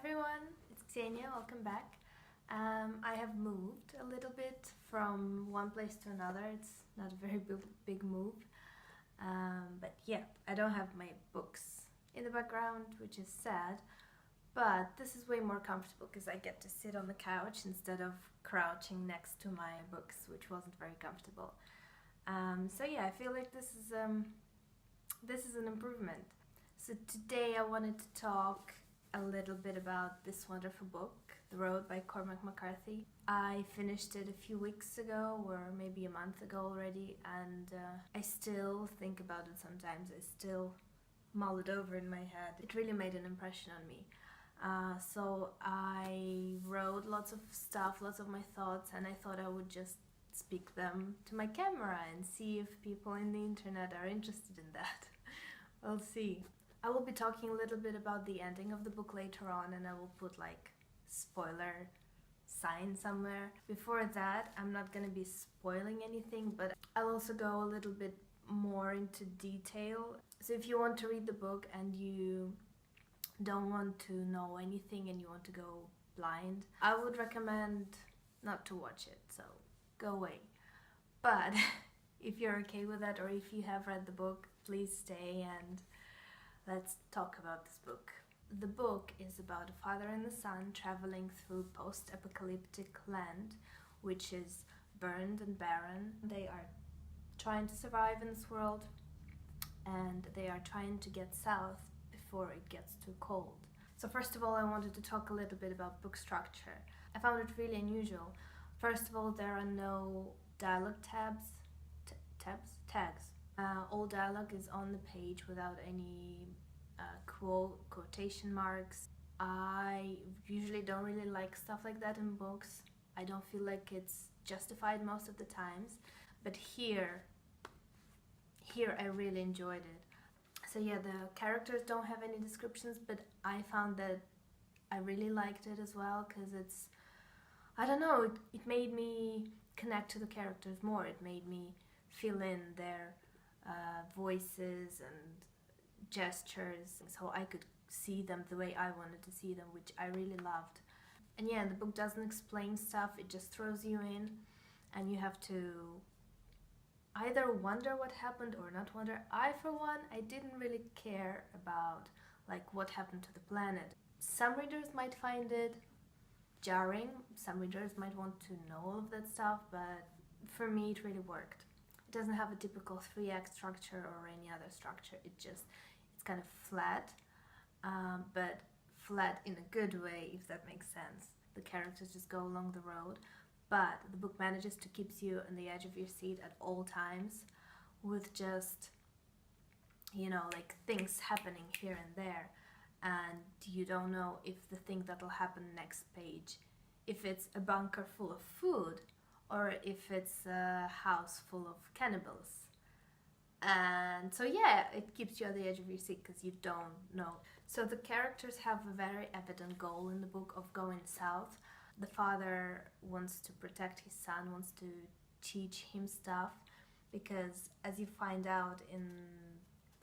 everyone, it's Ksenia, welcome back. I have moved a little bit from one place to another. It's not a very big move. But yeah, I don't have my books in the background, which is sad. But this is way more comfortable because I get to sit on the couch instead of crouching next to my books, which wasn't very comfortable. So yeah, I feel like this is an improvement. So today I wanted to talk a little bit about this wonderful book, The Road by Cormac McCarthy. I finished it a few weeks ago, or maybe a month ago already, and I still think about it sometimes. I still mull it over in my head. It really made an impression on me. So I wrote lots of stuff, lots of my thoughts, and I thought I would just speak them to my camera and see if people in the internet are interested in that. We'll see. I will be talking a little bit about the ending of the book later on, and I will put like spoiler sign somewhere. Before that, I'm not gonna be spoiling anything, but I'll also go a little bit more into detail. So if you want to read the book and you don't want to know anything and you want to go blind, I would recommend not to watch it, so go away. But if you're okay with that, or if you have read the book, please stay and let's talk about this book. The book is about a father and a son traveling through post-apocalyptic land, which is burned and barren. They are trying to survive in this world, and they are trying to get south before it gets too cold. So first of all, I wanted to talk a little bit about book structure. I found it really unusual. First of all, there are no dialogue tags. All dialogue is on the page without any quotation marks. I usually don't really like stuff like that in books. I don't feel like it's justified most of the times, but here I really enjoyed it. So yeah, the characters don't have any descriptions, but I found that I really liked it as well, because I don't know, it made me connect to the characters more. It made me feel in their voices and gestures, so I could see them the way I wanted to see them, which I really loved. And yeah, the book doesn't explain stuff, it just throws you in, and you have to either wonder what happened or not wonder. I, for one, I didn't really care about like what happened to the planet. Some readers might find it jarring, some readers might want to know all of that stuff, but for me it really worked. It doesn't have a typical 3-act structure or any other structure. It's kind of flat, but flat in a good way, if that makes sense. The characters just go along the road, but the book manages to keep you on the edge of your seat at all times, with just, like things happening here and there, and you don't know if the thing that'll happen next page, if it's a bunker full of food or if it's a house full of cannibals. And so yeah, it keeps you at the edge of your seat because you don't know. So the characters have a very evident goal in the book of going south. The father wants to protect his son, wants to teach him stuff, because as you find out in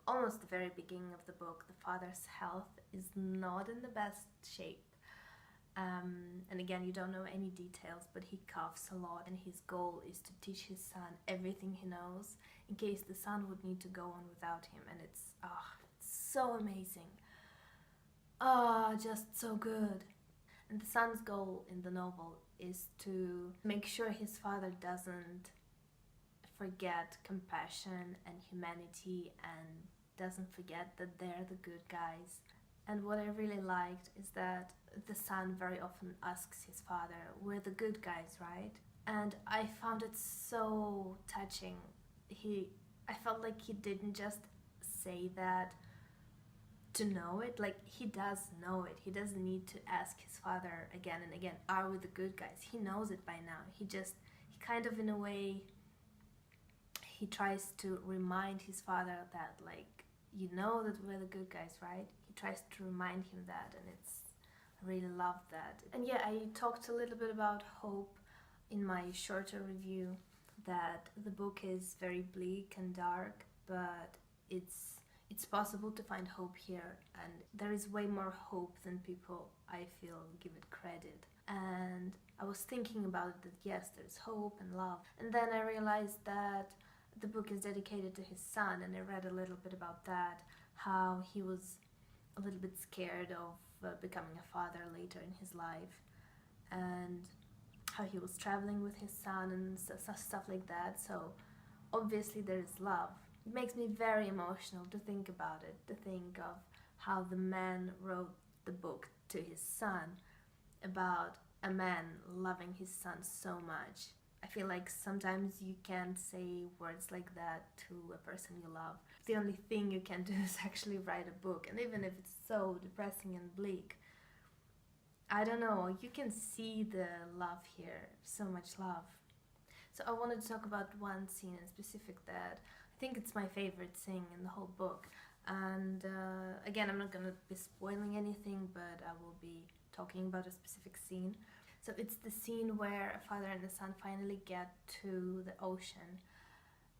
almost the very beginning of the book, the father's health is not in the best shape. And again, you don't know any details, but he coughs a lot, and his goal is to teach his son everything he knows in case the son would need to go on without him. And it's so amazing. Just so good. And the son's goal in the novel is to make sure his father doesn't forget compassion and humanity, and doesn't forget that they're the good guys. And what I really liked is that the son very often asks his father, "We're the good guys, right?" And I found it so touching. I felt like he didn't just say that to know it. Like, he does know it. He doesn't need to ask his father again and again, "Are we the good guys?" He knows it by now. He kind of, in a way, he tries to remind his father that, like, you know that we're the good guys, right? He tries to remind him that, and I really loved that. And yeah, I talked a little bit about hope in my shorter review, that the book is very bleak and dark, but it's it's possible to find hope here, and there is way more hope than people, I feel, give it credit. And I was thinking about it, that yes, there's hope and love. And then I realized that the book is dedicated to his son, and I read a little bit about that, how he was a little bit scared of becoming a father later in his life, and how he was traveling with his son and stuff like that. So obviously there is love. It makes me very emotional to think about it, to think of how the man wrote the book to his son, about a man loving his son so much. I feel like sometimes you can't say words like that to a person you love. The only thing you can do is actually write a book, and even if it's so depressing and bleak, I don't know, you can see the love here, so much love. So I wanted to talk about one scene in specific that I think it's my favorite scene in the whole book. And again, I'm not going to be spoiling anything, but I will be talking about a specific scene. So it's the scene where a father and a son finally get to the ocean,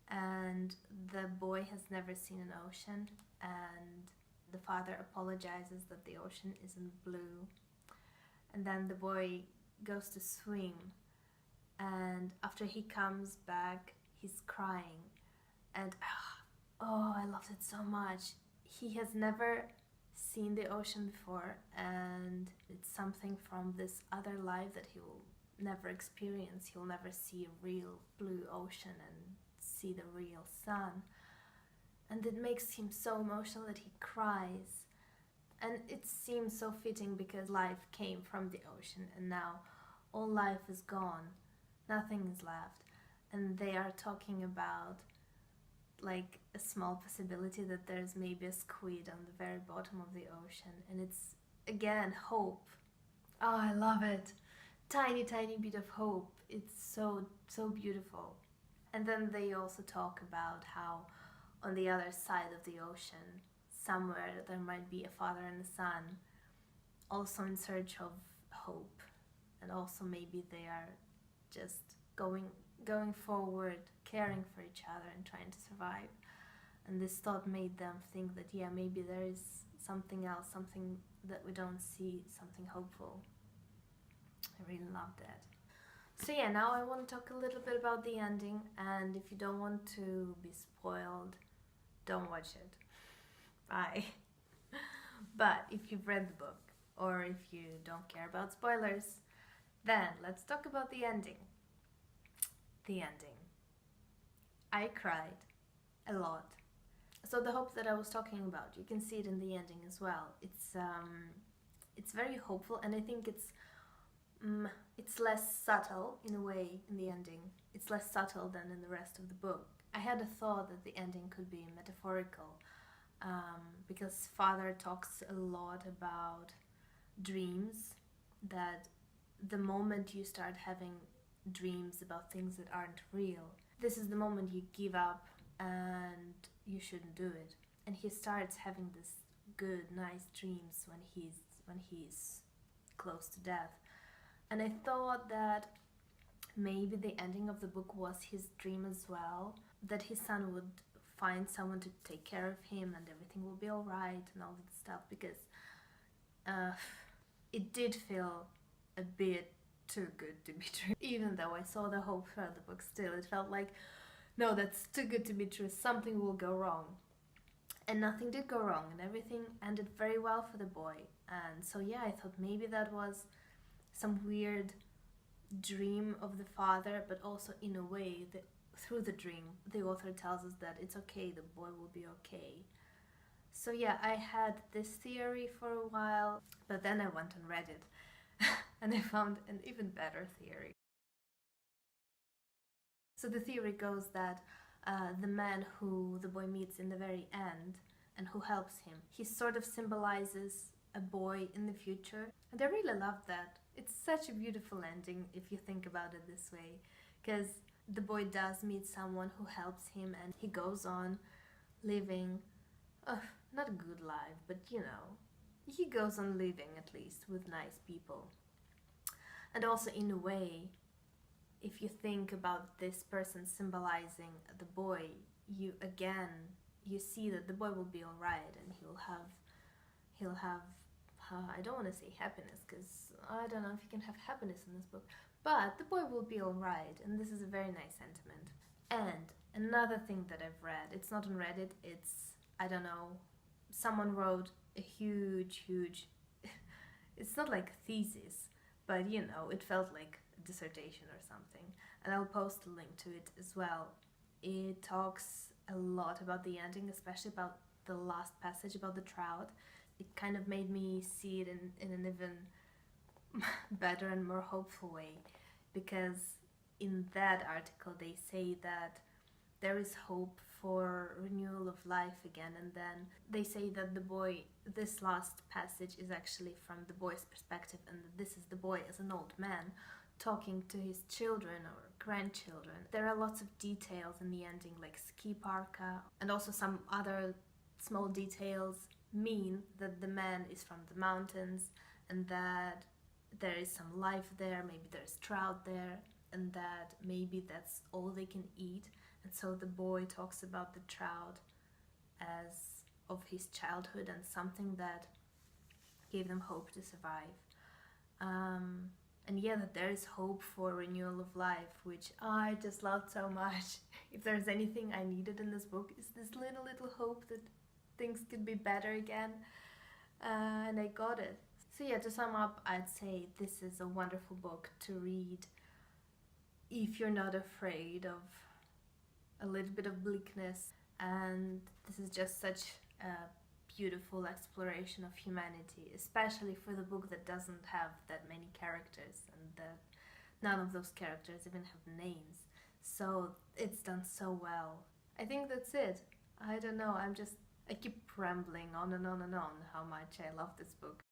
and the boy has never seen an ocean, and the father apologizes that the ocean isn't blue. And then the boy goes to swim, and after he comes back, he's crying. And oh, I loved it so much. He has never seen the ocean before, and it's something from this other life that he will never experience. He'll never see a real blue ocean and see the real sun. And it makes him so emotional that he cries. And it seems so fitting because life came from the ocean, and now all life is gone. Nothing is left. And they are talking about like a small possibility that there's maybe a squid on the very bottom of the ocean. And it's, again, hope. Oh, I love it. Tiny, tiny bit of hope. It's so, so beautiful. And then they also talk about how on the other side of the ocean, somewhere there might be a father and a son, also in search of hope, and also maybe they are just going forward, caring for each other and trying to survive. And this thought made them think that yeah, maybe there is something else, something that we don't see, something hopeful. I really loved that. So yeah, now I want to talk a little bit about the ending, and if you don't want to be spoiled, don't watch it. Bye. But if you've read the book, or if you don't care about spoilers, then let's talk about the ending. The ending. I cried a lot. So the hope that I was talking about, you can see it in the ending as well. It's very hopeful, and I think it's less subtle in a way in the ending. It's less subtle than in the rest of the book. I had a thought that the ending could be metaphorical, because father talks a lot about dreams, that the moment you start having dreams about things that aren't real, this is the moment you give up and you shouldn't do it. And he starts having this good, nice dreams when he's close to death. And I thought that maybe the ending of the book was his dream as well, that his son would find someone to take care of him and everything will be alright and all that stuff, because it did feel a bit too good to be true. Even though I saw the hope throughout the book, still it felt like, no, that's too good to be true, something will go wrong. And nothing did go wrong, and everything ended very well for the boy. And so yeah, I thought maybe that was some weird dream of the father, but also in a way that through the dream the author tells us that it's okay, the boy will be okay. So yeah, I had this theory for a while, but then I went and read it and I found an even better theory. So the theory goes that the man who the boy meets in the very end and who helps him, he sort of symbolizes a boy in the future. And I really love that. It's such a beautiful ending if you think about it this way, because the boy does meet someone who helps him and he goes on living, not a good life, but you know, he goes on living at least with nice people. And also in a way, if you think about this person symbolizing the boy, you you see that the boy will be all right, and he'll have I don't want to say happiness, because I don't know if you can have happiness in this book, but the boy will be all right, and this is a very nice sentiment. And another thing that I've read, it's not on Reddit, it's, I don't know, someone wrote a huge it's not like a thesis, but you know, it felt like a dissertation or something, and I'll post a link to it as well. It talks a lot about the ending, especially about the last passage about the trout. It kind of made me see it in an even better and more hopeful way, because in that article they say that there is hope for renewal of life again, and then they say that the boy, this last passage is actually from the boy's perspective, and that this is the boy as an old man talking to his children or grandchildren. There are lots of details in the ending, like ski parka, and also some other small details mean that the man is from the mountains, and that there is some life there, maybe there's trout there, and that maybe that's all they can eat. And so the boy talks about the trout as of his childhood and something that gave them hope to survive. And yeah, that there is hope for renewal of life, which I just loved so much. If there's anything I needed in this book, is this little hope that things could be better again, and I got it. So yeah, to sum up, I'd say this is a wonderful book to read if you're not afraid of a little bit of bleakness, and this is just such a beautiful exploration of humanity, especially for the book that doesn't have that many characters, and that none of those characters even have names. So it's done so well. I think that's it. I don't know, I keep rambling on and on and on how much I love this book.